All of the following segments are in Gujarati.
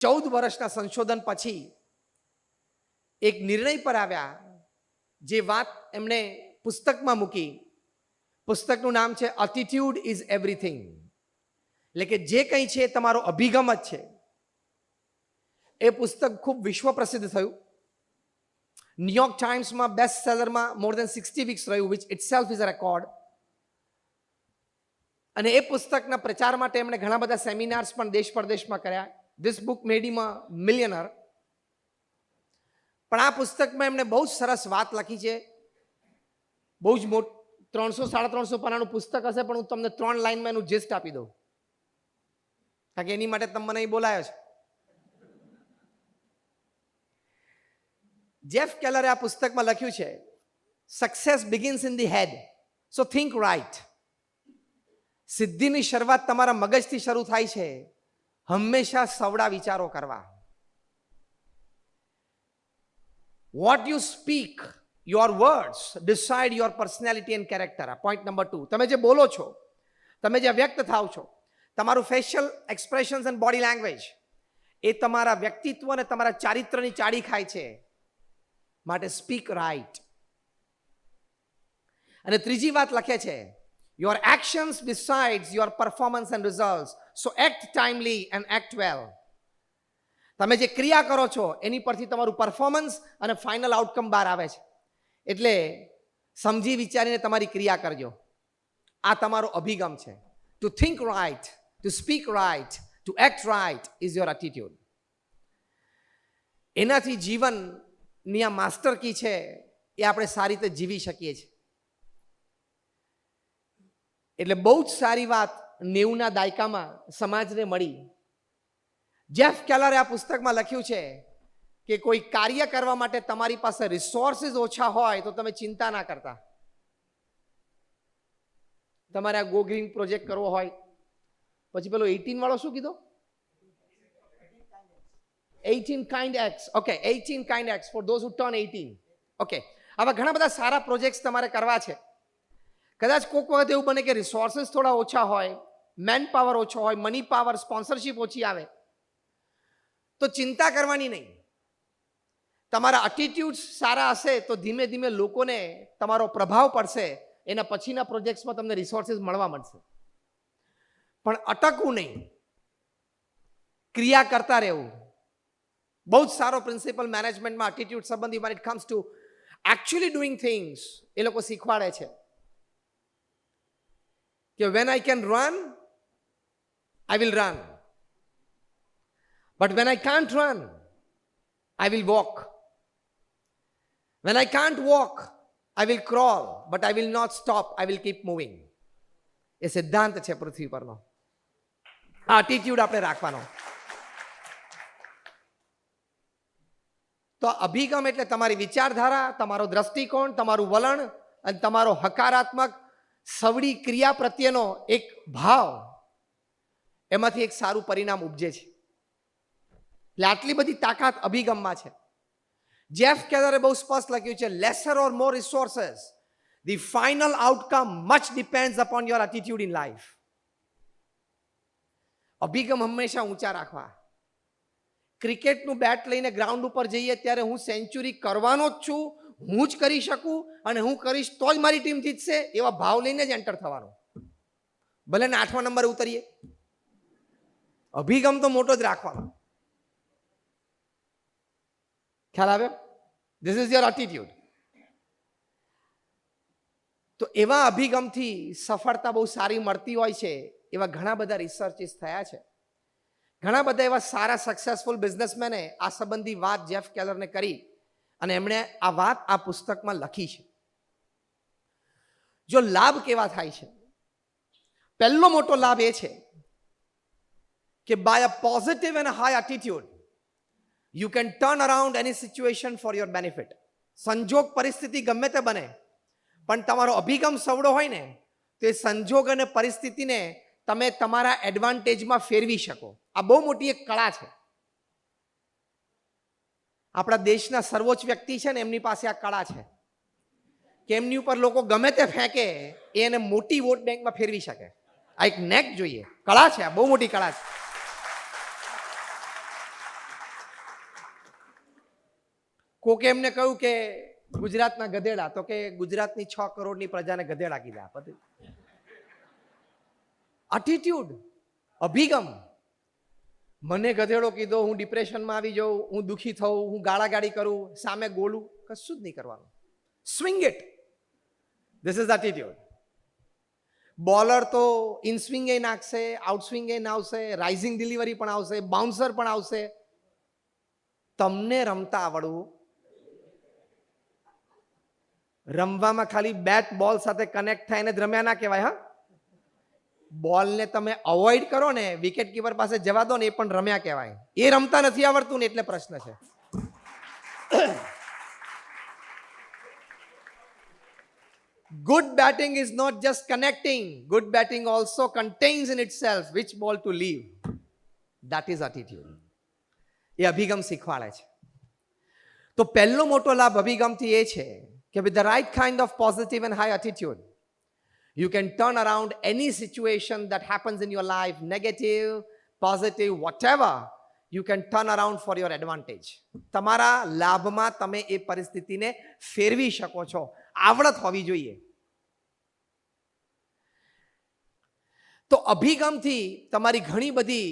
14 વર્ષના સંશોધન પછી એક નિર્ણય પર આવ્યા, જે વાત એમણે પુસ્તકમાં મૂકી. પુસ્તકનું નામ છે એટીટ્યુડ ઇઝ એવરીથિંગ. એટલે કે જે કંઈ છે એ તમારો અભિગમ જ છે. એ પુસ્તક ખૂબ વિશ્વ પ્રસિદ્ધ થયું. ન્યુયોર્ક ટાઈમ્સમાં બેસ્ટ સેલરમાં મોર દેન 60 વીક્સ રહ્યું, which it self is a record. અને એ પુસ્તકના પ્રચાર માટે એમણે ઘણા બધા સેમિનાર્સ પણ દેશ પરદેશમાં કર્યા. This book made him a millionaire. પણ આ પુસ્તકમાં એમણે બહુ જ સરસ વાત લખી છે. બહુ જ મોટ 300-350 પાનાનું પુસ્તક હશે, પણ હું તમને 3 લાઈનમાં એનું જેસ્ટ આપી દઉં, કારણ કે એની માટે તમે મને અહીં બોલાયો છે. જેફ કેલરે આ પુસ્તકમાં લખ્યું છે, success begins in the head, so think right. સિદ્ધિની શરૂઆત તમારા મગજથી શરૂ થાય છે. હંમેશા સવડા વિચારો કરવા. What you speak, your words decide your personality and character. Point number 2. તમે જે બોલો છો, તમે જે વ્યક્ત થાવ છો, તમારું facial expressions and body language, એ તમારા વ્યક્તિત્વ અને તમારા ચારિત્રની ચાડી ખાય છે. માટે સ્પીક રાઇટ. અને ત્રીજી વાત લખે છે, your actions decides your performance and results, so act timely and act well. તમે જે ક્રિયા કરો છો એની પરથી તમારું પરફોર્મન્સ અને ફાઇનલ આઉટકમ બહાર આવે છે. એટલે સમજી વિચારીને તમારી ક્રિયા કરજો. આ તમારો અભિગમ છે. To think right, to speak right, to act right is your attitude. એનાથી જીવનની આ માસ્ટર કી છે, એ આપણે સારી રીતે જીવી શકીએ છીએ. એટલે બહુ જ સારી વાત 90ના દાયકામાં સમાજને મળી. જેફ કેલરે આ પુસ્તકમાં લખ્યું છે કે કોઈ કાર્ય કરવા માટે તમારી પાસે રિસોર્સિસ ઓછા હોય તો તમે ચિંતા ના કરતા. તમારે આ ગો ગ્રીન પ્રોજેક્ટ કરવો હોય, પછી પેલો 18 વાળો શું કીધો? 18 kind acts. Okay, 18 kind acts for those who turn 18. Okay, આવા ઘણા બધા સારા પ્રોજેક્ટ્સ તમારે કરવા છે. કદાચ કોઈક વખત એવું બને કે રિસોર્સિસ થોડા ઓછા હોય, મેન પાવર ઓછો હોય, મની પાવર, સ્પોન્સરશિપ ઓછી આવે, તો ચિંતા કરવાની નહીં. તમારા એટીટ્યુડ્સ સારા હશે તો ધીમે ધીમે લોકોને તમારો પ્રભાવ પડશે. એના પછીના પ્રોજેક્ટ્સમાં તમને રિસોર્સિસ મળવા મળશે. પણ અટકવું નહીં, ક્રિયા કરતા રહેવું. બહુ જ સારો પ્રિન્સિપલ મેનેજમેન્ટમાં એટીટ્યુડ સંબંધી when it comes to actually doing things એ લોકો શીખવાડે છે કે when I can run, I will run. But when I can't run, I will walk. When I can't walk, I will crawl. But I will not stop. I will keep moving. એ સિદ્ધાંત છે પૃથ્વી પરનો. આ એટીટ્યુડ આપણે રાખવાનો. તો અભિગમ એટલે તમારી વિચારધારા, તમારો દ્રષ્ટિકોણ, તમારું વલણ અને તમારો હકારાત્મક સવડી ક્રિયા પ્રત્યેનો એક ભાવ, એમાંથી એક સારું પરિણામ ઉપજે છે. એટલે આટલી બધી તાકાત અભિગમમાં છે. જેફ કેલરે બહુ સ્પષ્ટ લખ્યું છે, laser or more resources, the final outcome much depends upon your attitude in life. અભિગમ હંમેશા ઊંચા રાખવા. ક્રિકેટનું બેટ લઈને ગ્રાઉન્ડ ઉપર જઈએ ત્યારે હું સેન્ચુરી કરવાનો જ છું, હું જ કરી શકું અને હું કરીશ તો જ મારી ટીમ જીતશે, એવા ભાવ લઈને જ એન્ટર થવાનો. ભલે ને 8મા નંબરે ઉતરીએ, અભિગમ તો મોટો જ રાખવાનો. ખ્યાલ આવ્યો? This is your attitude. તો એવા અભિગમથી સફળતા બહુ સારી મળતી હોય છે. એવા ઘણા બધા રિસર્ચિસ થયા છે. ઘણા બધા એવા સારા સક્સેસફુલ બિઝનેસમેને આ સંબંધી વાત જેફ કેલરને કરી અને એમણે આ વાત આ પુસ્તકમાં લખી છે. જો લાભ કેવા થાય છે, પહેલો મોટો લાભ એ છે કે by a positive and high attitude you can turn around any situation for your benefit. સંજોગ પરિસ્થિતિ ગમે તે બને, પણ તમારો અભિગમ સવડો હોય ને તો એ સંજોગ અને પરિસ્થિતિને તમે તમારા એડવાન્ટેજમાં ફેરવી શકો. આ બહુ મોટી એક કળા છે. આપણા દેશના સર્વોચ્ચ વ્યક્તિ છે ને, એમની પાસે આ કળા છે કે એમની ઉપર લોકો ગમે તે ફેંકે એ એને મોટી વોટ બેંકમાં ફેરવી શકે. આ એક નેક જોઈએ, કળા છે, આ બહુ મોટી કળા છે. કોકે એમને કહ્યું કે ગુજરાતના ગધેડા, તો કે ગુજરાતની 6 કરોડની પ્રજાને ગધેડા કીધા. પછી એટીટ્યુડ, અભિગમ. મને ગધેડો કીધો, હું ડિપ્રેશનમાં આવી જાઉં, હું દુઃખી થઉં, હું ગાળાગાળી કરું, સામે ગોલું, કશું જ નહીં કરવાનું. Swing it. This is attitude. Bowler તો ઇન સ્વિંગ એ નાખશે, આઉટ સ્વિંગ એ નાખશે, રાઇઝિંગ ડિલિવરી પણ આવશે, બાઉન્સર પણ આવશે. તમને રમતા આવડવું, રમવામાં ખાલી બેટ બોલ સાથે કનેક્ટ થઈને જ રમ્યા ના કહેવાય. હા, બોલને તમે અવોઇડ કરો ને, વિકેટ કીપર પાસે જવા દો ને, એ પણ રમ્યા કહેવાય. એ રમતા નથી આવડતું ને એટલે પ્રશ્ન છે. Good batting is not just connecting. Good batting also contains in itself which ball to leave. That is attitude. એ અભિગમ શીખવાડે છે. તો પહેલો મોટો લાભ અભિગમથી એ છે કે with the right kind of positive and high attitude, you can turn around any situation that happens in your life, negative, positive, whatever, you can turn around for your advantage. તમારા લાભમાં તમે એ પરિસ્થિતિને ફેરવી શકો છો. આવડત હોવી જોઈએ. તો અભિગમથી તમારી ઘણી બધી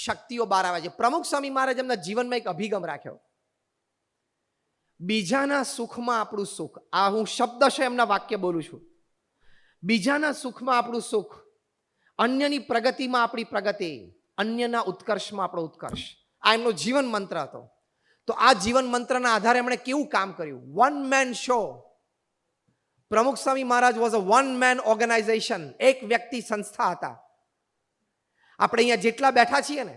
શક્તિઓ બહાર આવે છે. પ્રમુખ સ્વામી મહારાજ એમના જીવનમાં એક અભિગમ રાખ્યો. બીજાના સુખમાં આપણું સુખ. આ હું શબ્દશઃ એમના વાક્ય બોલું છું. બીજાના સુખમાં આપણું સુખ, અન્યની પ્રગતિમાં આપણી પ્રગતિ, અન્યના ઉત્કર્ષમાં આપણો ઉત્કર્ષ. આ એમનો જીવન મંત્ર હતો. તો આ જીવન મંત્રના આધારે એમણે કેવું કામ કર્યું? One man show. Pramukh Swami Maharaj was a one man organisation. એક વ્યક્તિ સંસ્થા હતા. આપણે અહીંયા જેટલા બેઠા છીએ ને,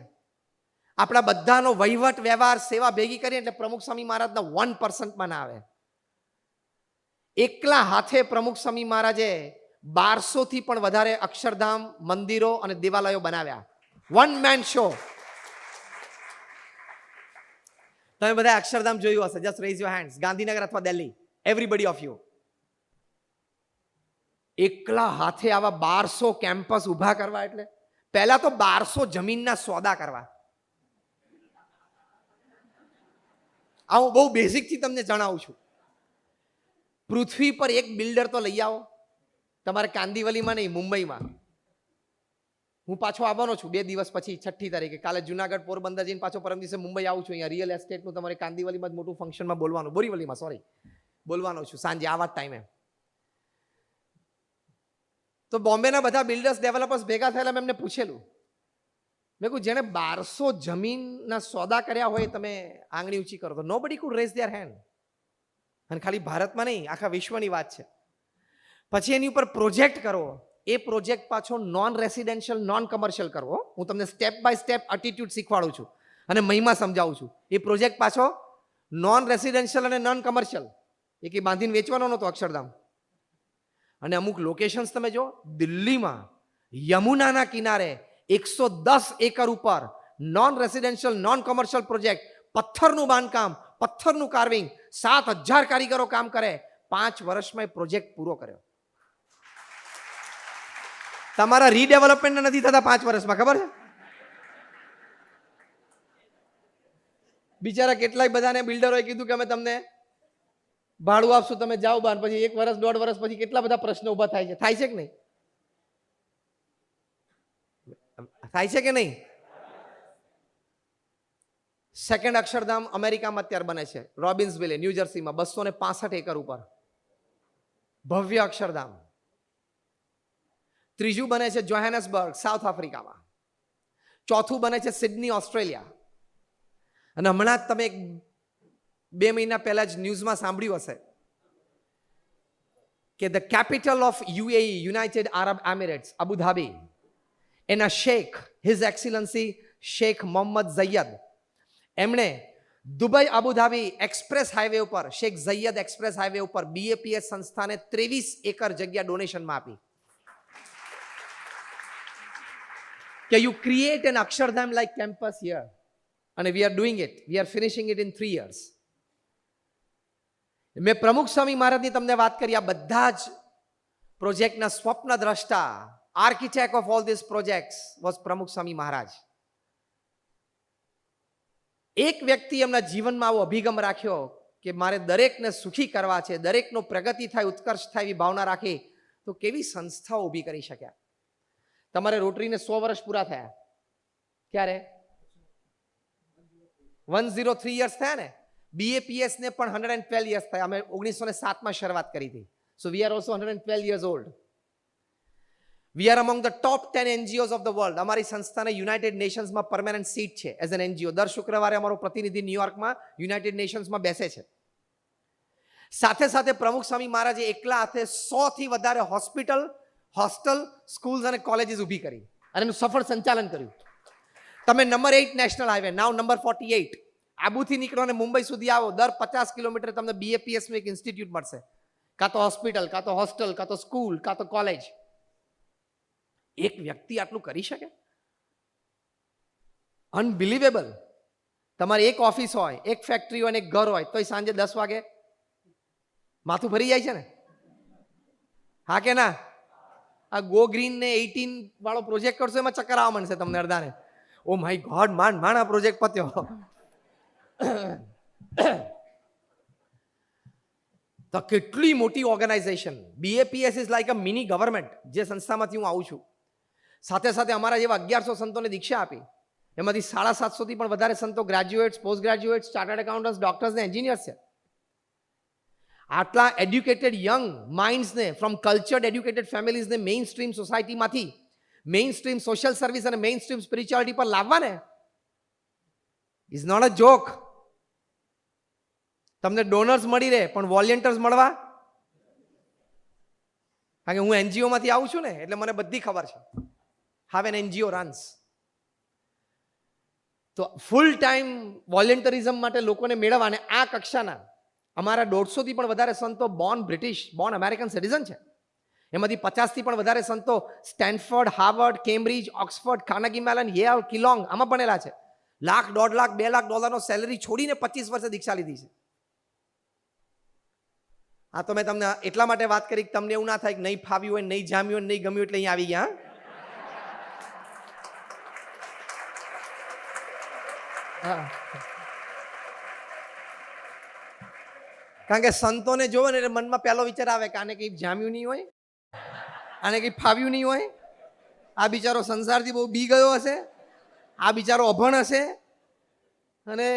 આપણા બધાનો વહીવટ, વ્યવહાર, સેવા ભેગી કરીએ એટલે પ્રમુખ સ્વામી મહારાજના 1% ના આવે. એકલા હાથે પ્રમુખ સ્વામી મહારાજે 1200 થી પણ વધારે અક્ષરધામ, મંદિરો અને દેવાલયો બનાવ્યા. One man show. તમે બધા અક્ષરધામ જોયું હશે. Just rays your hands. Gandhinagar અથવા દિલ્હી, એવરીબડી ઓફ યુ. એકલા હાથે આવા 1200 કેમ્પસ ઉભા કરવા એટલે પહેલા તો 1200 જમીનના સોદા કરવા. આ હું બહુ બેઝિકથી તમને જણાવું છું. પૃથ્વી પર એક બિલ્ડર તો લઈ આવો. તમારે કાંદીવલીમાં નહીં, મુંબઈમાં. હું પાછો આવવાનો છું 2 દિવસ પછી, 6ઠી તારીખે. કાલે જુનાગઢ, પોરબંદર જઈને પાછો પરમ દિવસે મુંબઈ આવું છું. અહીંયા રિયલ એસ્ટેટનું તમારે કાંદીવલીમાં જ મોટું ફંક્શનમાં બોલવાનું, બોરીવલીમાં સોરી બોલવાનો છું સાંજે આવા જ ટાઈમે. તો બોમ્બેના બધા બિલ્ડર્સ, ડેવલપર્સ ભેગા થયેલા. મેં એમને પૂછેલું, મેં કહ્યું જેણે 1200 જમીનના સોદા કર્યા હોય તમે આંગળી ઊંચી કરો તો nobody could raise their hand. અને ખાલી ભારતમાં નહીં, આખા વિશ્વની વાત છે. પછી એની ઉપર પ્રોજેક્ટ કરવો. એ પ્રોજેક્ટ પાછો નોન રેસિડેન્શિયલ, નોન કમર્શિયલ કરવો. હું તમને સ્ટેપ બાય સ્ટેપ એટીટ્યુડ શીખવાડું છું અને મહિમા સમજાવું છું. એ પ્રોજેક્ટ પાછો નોન રેસિડેન્શિયલ અને નોન કમર્શિયલ. એ કે બાંધીને વેચવાનો નહોતો અક્ષરધામ. અને અમુક લોકેશન્સ તમે જો, દિલ્હીમાં યમુનાના કિનારે 110 એકર ઉપર non residential, non commercial project, પથ્થરનું બાંધકામ, પથ્થરનું કાર્વિંગ, 7000 કારીગરો કામ કરે. 5 વર્ષમાં એ પ્રોજેક્ટ પૂરો કર્યો. તમારા રીડેવલપમેન્ટ નથી થતા 5 વર્ષમાં, ખબર છે? બિચારા કેટલાય બધાને બિલ્ડરોએ કીધું કે અમે તમને ભાડું આપશું, તમે જાઓ બહાર. પછી 1 વર્ષ, 1.5 વર્ષ પછી કેટલા બધા પ્રશ્નો ઉભા થાય છે. થાય છે કે નહીં? થાય છે કે નહીં? સેકન્ડ અક્ષરધામ અમેરિકામાં અત્યારે બને છે, રોબિન્સવિલે, ન્યૂ જર્સીમાં, 265 એકર ઉપર ભવ્ય અક્ષરધામ. ત્રીજું બને છે જોહાનસબર્ગ, સાઉથ આફ્રિકામાં. ચોથું બને છે સિડની, ઓસ્ટ્રેલિયા. અને હમણાં જ તમે 2 મહિના પહેલા જ ન્યૂઝમાં સાંભળ્યું હશે કે the capital of UAE, United Arab Emirates, Abu Dhabi, એના શેખ, His Excellency Sheikh Mohammed Zayed, એમણે દુબઈ અબુધાબી એક્સપ્રેસ હાઈવે ઉપર, શેખ ઝૈયદ એક્સપ્રેસ હાઈવે ઉપર BAPS સંસ્થાને 23 એકર જગ્યા ડોનેશનમાં આપી કે you create an Akshardham like campus here. અને we are doing it. We are finishing it in 3 years. મેં પ્રમુખ સ્વામી મહારાજની તમને વાત કરી. આ બધા જ પ્રોજેક્ટના સ્વપ્ન દ્રષ્ટા, architect of all these projects was Pramukh Swami મહારાજ. એક વ્યક્તિ એમના જીવનમાં આવો અભિગમ રાખ્યો કે મારે દરેકને સુખી કરવા છે, દરેકનો પ્રગતિ થાય, ઉત્કર્ષ થાય એવી ભાવના રાખી, તો કેવી સંસ્થાઓ ઊભી કરી શક્યા. તમારે રોટરીને 100 વર્ષ પૂરા થયા. ક્યારે? 103 યર્સ થયા ને. BAPS ને પણ 112 યર્સ થયા. અમે 1907માં શરૂઆત કરી હતી. So we are also 112 years old. We are among the top 10 NGOs of the world. અમારી સંસ્થાને યુનાઇટેડ નેશન્સમાં પરમેનન્ટ સીટ છે એઝ એન NGO. દર શુક્રવારે અમારો પ્રતિનિધિ ન્યુયોર્કમાં યુનાઇટેડ નેશન્સમાં બેસે છે. સાથે સાથે પ્રમુખ સ્વામી મહારાજે એકલા હાથે 100 થી વધારે હોસ્પિટલ, હોસ્ટેલ, સ્કૂલ્સ અને કોલેજીસ ઊભી કરી અને એનું સફળ સંચાલન કર્યું. તમે નંબર 8 નેશનલ હાઈવે, નાવ નંબર 48, આબુથી નીકળો અને મુંબઈ સુધી આવો, દર 50 કિલોમીટર તમને BAPS નું એક ઇન્સ્ટિટ્યૂટ મળશે. કાં તો હોસ્પિટલ, કાં તો હોસ્ટેલ, કાં તો સ્કૂલ, કાં તો કોલેજ. એક વ્યક્તિ આટલું કરી શકે? અનબિલીવેબલ. તમારી એક ઓફિસ હોય, એક ફેક્ટરી હોય, એક ઘર હોય, તોય સાંજે 10 વાગે માથું ભરી જાય છે ને? હા કે ના? આ ગો ગ્રીન ને 18 વાળો પ્રોજેક્ટ કરશો એમાં ચક્કર આવવા માંડશે તમને અડધાને. ઓ માય ગોડ, માંડ આ પ્રોજેક્ટ પત્યો. તો કેટલી મોટી organisation. BAPS is like a mini government. જે સંસ્થામાંથી હું આવું છું, સાથે સાથે અમારા જેવા 1100 સંતોને દીક્ષા આપી. એમાંથી 750 થી પણ વધારે સંતો graduates, post graduates, chartered accountants, doctors ને એન્જિનિયર્સ છે. આટલા એડ્યુકેટેડ યંગ માઇન્ડ્સને ફ્રોમ કલ્ચર્ડ એડ્યુકેટેડ ફેમિલીઝને મેઇન સ્ટ્રીમ સોસાયટીમાંથી મેઇન સ્ટ્રીમ સોશિયલ સર્વિસ અને મેઇન સ્ટ્રીમ સ્પિરિચ્યુઆલિટી પર લાવવા ને ઇઝ નોટ અ જોક. તમને ડોનર્સ મળી રહે પણ વોલેન્ટિયર્સ મળવા, કારણ કે હું NGO માંથી આવું છું ને એટલે મને બધી ખબર છે હાવ એન NGO રન્સ. તો ફૂલ ટાઈમ વોલેન્ટરિઝમ માટે લોકોને મેળવવા, અને આ કક્ષાના અમારા 150 થી પણ વધારે સંતો born British, born American citizen છે. એમાંથી 50 થી પણ વધારે સંતો Stanford, Harvard, Cambridge, Oxford, Carnegie Mellon, Yale, Kellogg આમાં ભણેલા છે. લાખ, $1.5 લાખ, $2 લાખ સેલેરી છોડીને 25 વર્ષે દીક્ષા લીધી છે. હા, તો મેં તમને એટલા માટે વાત કરી કે તમને એવું ના થાય કે નહીં ફાવ્યું હોય, નહીં જામ્યું હોય, નહીં ગમ્યું એટલે અહીંયા આવી ગયા. હા, કારણ કે સંતોને જોવે ને એટલે મનમાં પહેલો વિચાર આવે કે આને કંઈ જામ્યું નહીં હોય, આને કંઈ ફાવ્યું નહીં હોય, આ બિચારો સંસારથી બહુ બી ગયો હશે, આ બિચારો અભણ હશે, અને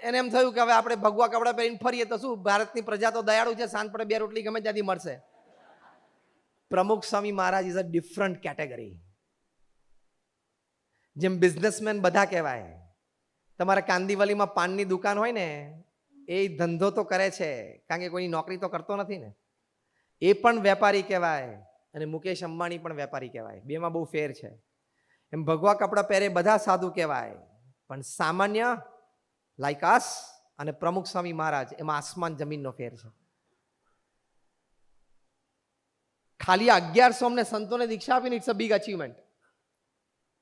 એને એમ થયું કે હવે આપણે ભગવા કપડાં પહેરીને ફરીએ તો શું, ભારતની પ્રજા તો દયાળુ છે, સાંજ પડે 2 રોટલી ગમે ત્યાંથી મળશે. પ્રમુખ સ્વામી મહારાજ ઇઝ અ ડિફરન્ટ કેટેગરી. જેમ બિઝનેસમેન બધા કહેવાય, તમારા કાંદીવલીમાં પાનની દુકાન હોય ને, એ ધંધો તો કરે છે કારણ કે કોઈની નોકરી તો કરતો નથી ને, એ પણ વેપારી કહેવાય, અને મુકેશ અંબાણી પણ વેપારી કહેવાય. બેમાં બહુ ફેર છે. એમ ભગવા કપડાં પહેરે બધા સાધુ કહેવાય, પણ સામાન્ય લાઈક અસ અને પ્રમુખ સ્વામી મહારાજ, એમાં આસમાન જમીનનો ફેર છે. ખાલી 1100 અમને સંતોને દીક્ષા આપીને ઇટ્સ અ બિગ અચીવમેન્ટ.